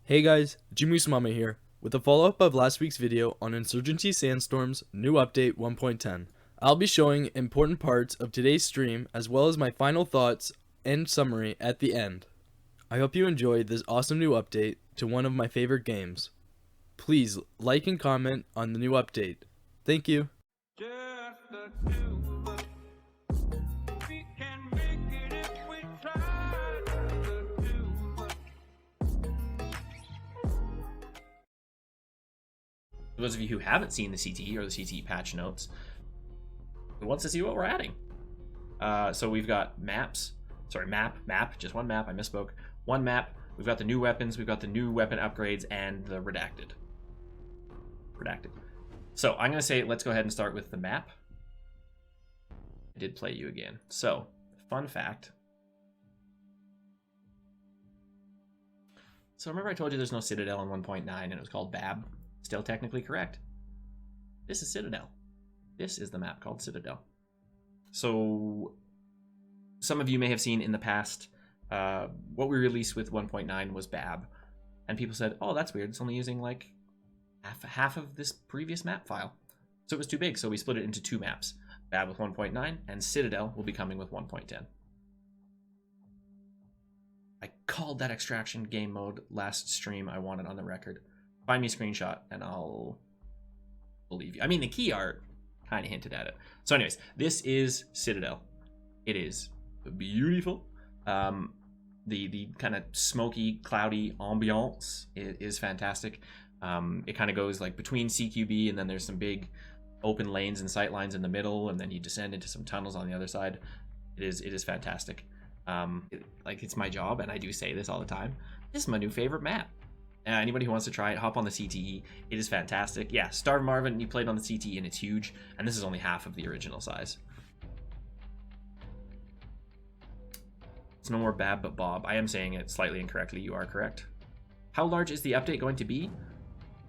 Hey guys, Jamusomama here, with a follow-up of last week's video on Insurgency Sandstorms new update 1.10. I'll be showing important parts of today's stream as well as my final thoughts and summary at the end. I hope you enjoyed this awesome new update to one of my favorite games. Please like and comment on the new update. Thank you. For those of you who haven't seen the CTE or the CTE patch notes, who wants to see what we're adding? So we've got maps. Sorry, map, just one map. I misspoke. One map. We've got the new weapons. We've got the new weapon upgrades and the redacted. So I'm going to say let's go ahead and start with the map. I did play you again. So, fun fact. So remember I told you there's no Citadel in 1.9 and it was called BAB? Still technically correct. This is Citadel. This is the map called Citadel. So some of you may have seen in the past what we released with 1.9 was BAB, and people said, oh, that's weird, it's only using like half of this previous map file. So it was too big, so we split it into two maps. BAB with 1.9 and Citadel will be coming with 1.10. I called that extraction game mode last stream. I want it on the record. Find me a screenshot and I'll believe you. I mean, the key art kind of hinted at it. So anyways, this is Citadel. It is beautiful. The kind of smoky, cloudy ambiance is fantastic. It kind of goes like between CQB and then there's some big open lanes and sight lines in the middle, and then you descend into some tunnels on the other side. It is fantastic. It's my job, and I do say this all the time. This is my new favorite map. Anybody who wants to try it, hop on the CTE. It is fantastic. Yeah, Starve Marvin, you played on the CTE and it's huge, and this is only half of the original size. It's no more Bab but Bob. I am saying it slightly incorrectly. You are correct. How large is the update going to be?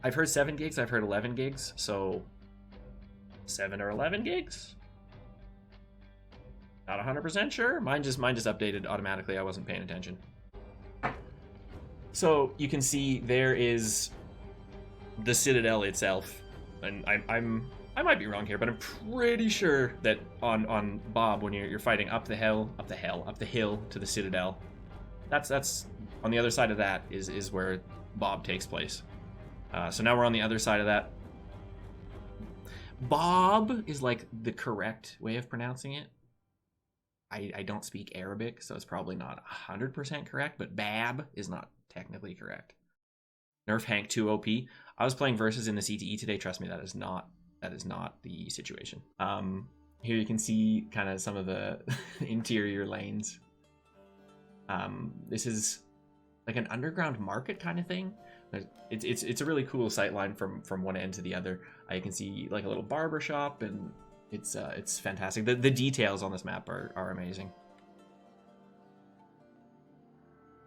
I've heard 7 gigs, I've heard 11 gigs, so 7 or 11 gigs? Not 100% sure. Mine just updated automatically. I wasn't paying attention. So you can see there is the Citadel itself, and I might be wrong here, but I'm pretty sure that on Bob, when you're fighting up the hill to the Citadel, that's on the other side of that is where Bob takes place. So now we're on the other side of that. Bob is like the correct way of pronouncing it. I don't speak Arabic, so it's probably not 100% correct, but Bab is not technically correct. Nerf Hank 2 OP. I was playing versus in the CTE today. Trust me, that is not the situation. Here you can see kind of some of the interior lanes. This is like an underground market kind of thing. It's a really cool sight line from one end to the other. You can see like a little barber shop, and it's fantastic. The details on this map are amazing.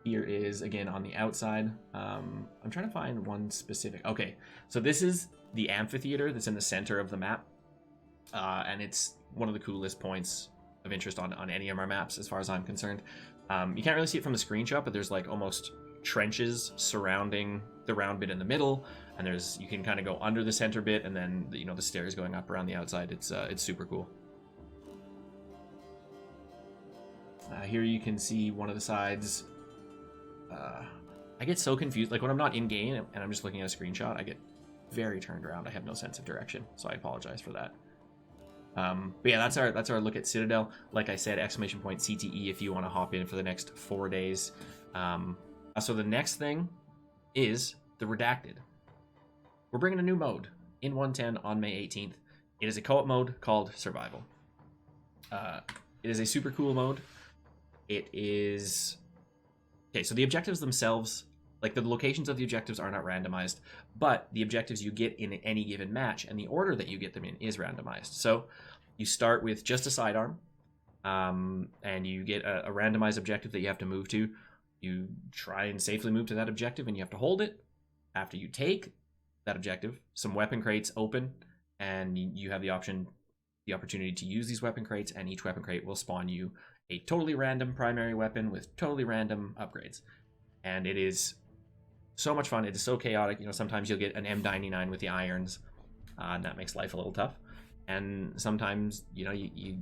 Here is, again, on the outside. I'm trying to find one specific. Okay, so this is the amphitheater that's in the center of the map. And it's one of the coolest points of interest on any of our maps, as far as I'm concerned. You can't really see it from the screenshot, but there's like almost trenches surrounding the round bit in the middle. And you can kind of go under the center bit, and then the stairs going up around the outside. It's super cool. Here you can see one of the sides. I get so confused, like when I'm not in game and I'm just looking at a screenshot, I get very turned around. I have no sense of direction, so I apologize for that. But yeah, that's our look at Citadel. Like I said, exclamation point CTE if you want to hop in for the next 4 days. So the next thing is the redacted. We're bringing a new mode in 1.10 on May 18th. It is a co-op mode called Survival. It is a super cool mode. It is... Okay, so the objectives themselves, like the locations of the objectives are not randomized, but the objectives you get in any given match and the order that you get them in is randomized. So you start with just a sidearm, and you get a randomized objective that you have to move to. You try and safely move to that objective, and you have to hold it. After you take that objective, some weapon crates open, and you have the opportunity to use these weapon crates, and each weapon crate will spawn you a totally random primary weapon with totally random upgrades. And it is So much fun. It is so chaotic. You know, sometimes you'll get an M99 with the irons, and that makes life a little tough. And sometimes, you know, you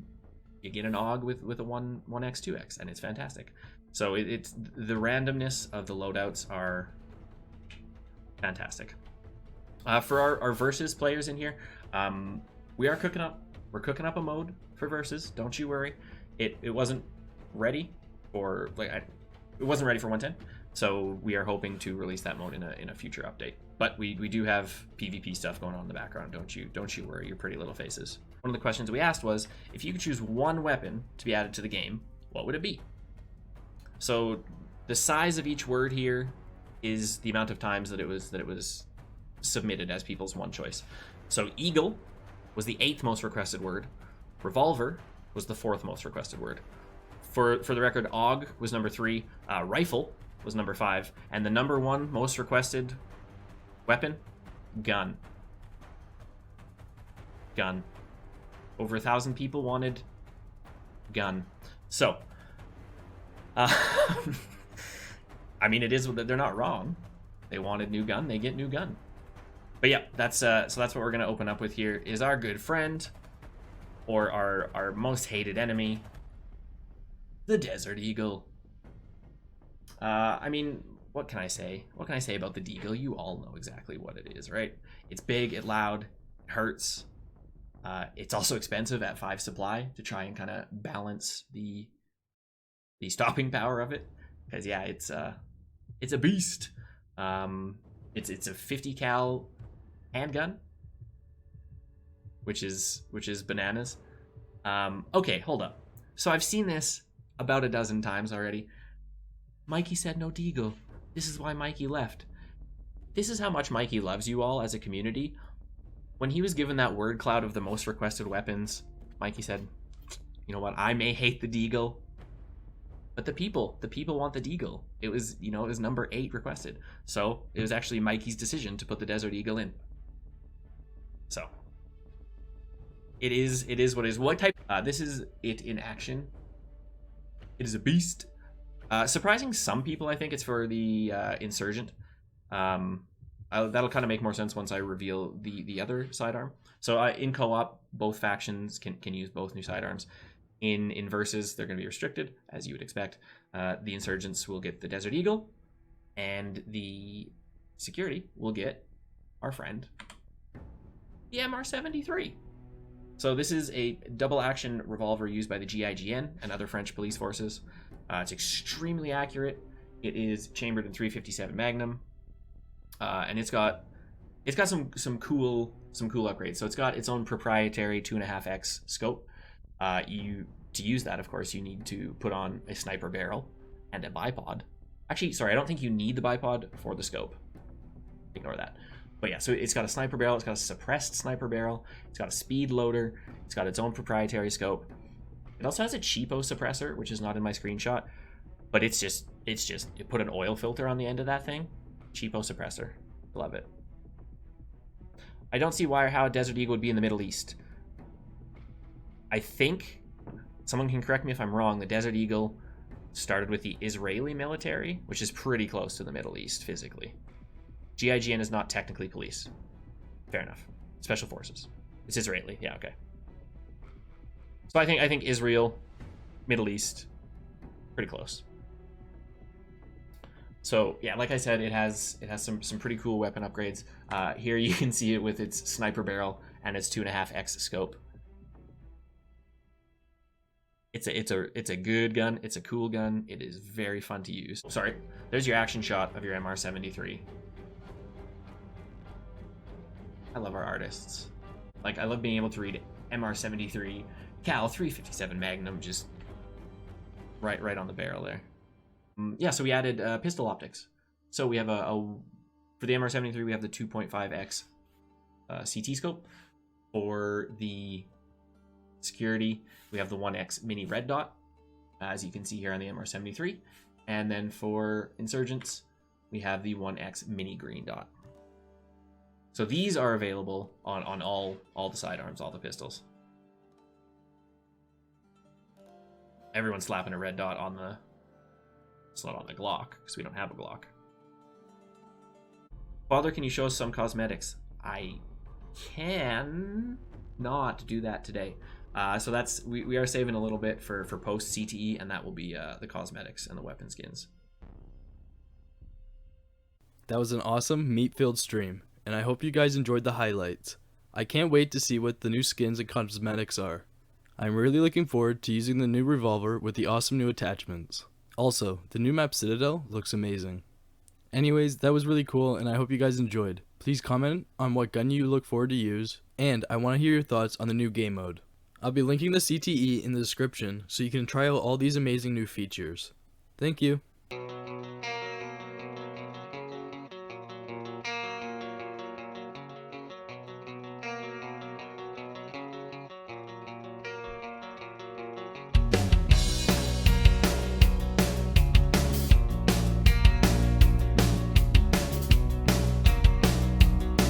get an AUG with a 1x, 2x, and it's fantastic. So it's the randomness of the loadouts are fantastic. For our versus players in here, we're cooking up a mode for versus. Don't you worry. It wasn't ready for it wasn't ready for 110. So we are hoping to release that mode in a future update. But we do have PvP stuff going on in the background. Don't you worry, your pretty little faces. One of the questions we asked was, if you could choose one weapon to be added to the game, what would it be? So the size of each word here is the amount of times that it was submitted as people's one choice. So eagle was the 8th most requested word. Revolver was the 4th most requested word. For the record, AUG was number 3. Rifle was number 5, and the number 1 most requested weapon, gun. Gun. Over 1,000 people wanted gun. So, I mean, they're not wrong. They wanted new gun, they get new gun. But yeah, that's so that's what we're gonna open up with here. Is our good friend, or our most hated enemy, the Desert Eagle. I mean, what can I say? What can I say about the Deagle? You all know exactly what it is, right? It's big, it's loud, it hurts. It's also expensive at 5 supply to try and kind of balance the stopping power of it. Because yeah, it's a beast. It's a 50 cal handgun, which is bananas. Okay, hold up. So I've seen this about a dozen times already. Mikey said no Deagle. This is why Mikey left. This is how much Mikey loves you all as a community. When he was given that word cloud of the most requested weapons, Mikey said, you know what, I may hate the Deagle, but the people want the Deagle. It was number 8 requested. So it was actually Mikey's decision to put the Desert Eagle in. So it is what it is. What type? This is it in action. It is a beast. Surprising some people, I think it's for the Insurgent. That'll kind of make more sense once I reveal the other sidearm. So in co-op, both factions can use both new sidearms. In versus, they're going to be restricted, as you would expect. The Insurgents will get the Desert Eagle, and the security will get our friend, the MR73. So this is a double action revolver used by the GIGN and other French police forces. It's extremely accurate. It is chambered in .357 Magnum, and it's got some cool upgrades. So it's got its own proprietary 2.5x scope. To use that, of course, you need to put on a sniper barrel and a bipod. Actually, sorry, I don't think you need the bipod for the scope. Ignore that. But yeah, so it's got a sniper barrel, it's got a suppressed sniper barrel, it's got a speed loader, it's got its own proprietary scope. It also has a cheapo suppressor, which is not in my screenshot, but it's just you put an oil filter on the end of that thing. Cheapo suppressor. Love it. I don't see why or how a Desert Eagle would be in the Middle East. I think, someone can correct me if I'm wrong, the Desert Eagle started with the Israeli military, which is pretty close to the Middle East physically. GIGN is not technically police. Fair enough. Special forces. It's Israeli. Yeah, okay. So I think Israel, Middle East, pretty close. So yeah, like I said, it has some pretty cool weapon upgrades. Here you can see it with its sniper barrel and its 2.5x scope. It's a good gun. It's a cool gun. It is very fun to use. Sorry, there's your action shot of your MR73. I love our artists. Like, I love being able to read MR73 cal .357 Magnum just right on the barrel there. Yeah, so we added pistol optics. So we have for the MR73 we have the 2.5x CT scope. For the security we have the 1x mini red dot, as you can see here on the MR73, and then for insurgents we have the 1x mini green dot. So these are available on all the sidearms, all the pistols. Everyone's slapping a red dot on the... It's not on the Glock, because we don't have a Glock. Father, can you show us some cosmetics? I can not do that today. So that's we are saving a little bit for post CTE, and that will be the cosmetics and the weapon skins. That was an awesome meat-filled stream, and I hope you guys enjoyed the highlights. I can't wait to see what the new skins and cosmetics are. I'm really looking forward to using the new revolver with the awesome new attachments. Also, the new map Citadel looks amazing. Anyways, that was really cool, and I hope you guys enjoyed. Please comment on what gun you look forward to use, and I want to hear your thoughts on the new game mode. I'll be linking the CTE in the description so you can try out all these amazing new features. Thank you.